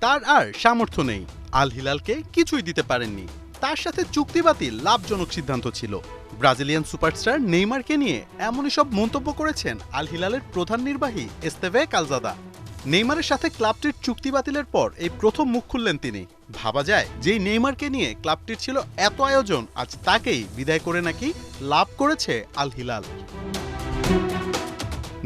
তার আর সামর্থ্য নেই, আল হিলালকে কিছুই দিতে পারেননি। তার সাথে চুক্তি বাতিল লাভজনক সিদ্ধান্ত ছিল। ব্রাজিলিয়ান সুপারস্টার নেইমারকে নিয়ে এমনই সব মন্তব্য করেছেন আল হিলালের প্রধান নির্বাহী এস্তেভে কালজাদা। নেইমারের সাথে ক্লাবটির চুক্তি বাতিলের পর এই প্রথম মুখ খুললেন তিনি। ভাবা যায় যেই নেইমারকে নিয়ে ক্লাবটির ছিল এত আয়োজন, আজ তাকেই বিদায় করে নাকি লাভ করেছে আল হিলাল।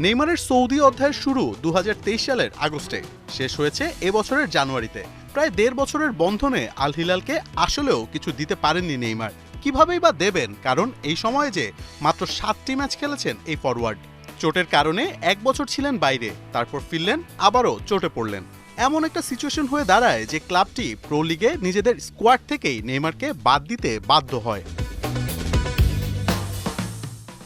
নেইমারের সৌদি অধ্যায়ের শুরু 2023 সালের আগস্টে, শেষ হয়েছে এবছরের জানুয়ারিতে। প্রায় 1.5 বছরের বন্ধনে আল হিলালকে আসলেও কিছু দিতে পারেননি নেইমার। কিভাবেই বা দেবেন, কারণ এই সময়ে যে মাত্র 7টি ম্যাচ খেলেছেন এই ফরওয়ার্ড। চোটের কারণে 1 বছর ছিলেন বাইরে, তারপর ফিরলেন, আবারও চোটে পড়লেন। এমন একটা সিচুয়েশন হয়ে দাঁড়ায় যে ক্লাবটি প্রো লিগে নিজেদের স্কোয়াড থেকেই নেইমারকে বাদ দিতে বাধ্য হয়।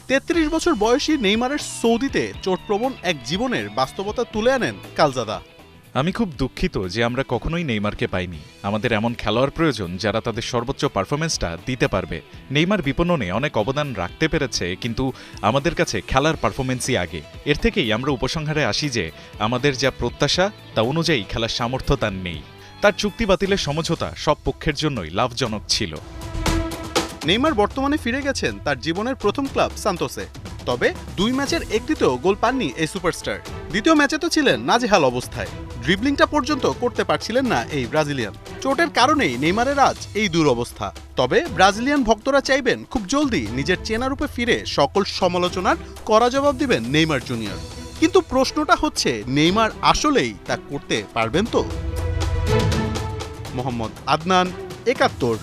33 বছর বয়সী নেইমারের সৌদিতে চোটপ্রবণ এক জীবনের বাস্তবতা তুলে আনেন কালজাদা। আমি খুব দুঃখিত যে আমরা কখনোই নেইমারকে পাইনি। আমাদের এমন খেলোয়াড় প্রয়োজন যারা তাদের সর্বোচ্চ পারফরমেন্সটা দিতে পারবে। নেইমার বিপণনে অনেক অবদান রাখতে পেরেছে, কিন্তু আমাদের কাছে খেলার পারফরমেন্সই আগে। এর থেকেই আমরা উপসংহারে আসি যে আমাদের যা প্রত্যাশা তা অনুযায়ী খেলার সামর্থ্য তার নেই। তার চুক্তি বাতিলের সমঝোতা সব পক্ষের জন্যই লাভজনক ছিল। নেইমার বর্তমানে ফিরে গেছেন তার জীবনের প্রথম ক্লাব সান্তোসে। তবে 2 ম্যাচের একটিতেও গোল পাননি এই সুপারস্টার। দ্বিতীয় ম্যাচে তো ছিলেন নাজেহাল অবস্থায়, ড্রিবলিংটা পর্যন্ত করতে পারছিলেন না এই ব্রাজিলিয়ান। চোটের কারণেই নেইমারের আজ এই দুরবস্থা। তবে ব্রাজিলিয়ান ভক্তরা চাইবেন খুব জলদি নিজের চেনা রূপে ফিরে সকল সমালোচনার কড়া জবাব দিবেন নেইমার জুনিয়র। কিন্তু প্রশ্নটা হচ্ছে, নেইমার আসলেই তা করতে পারবেন তো? মোহাম্মদ আদনান, 71।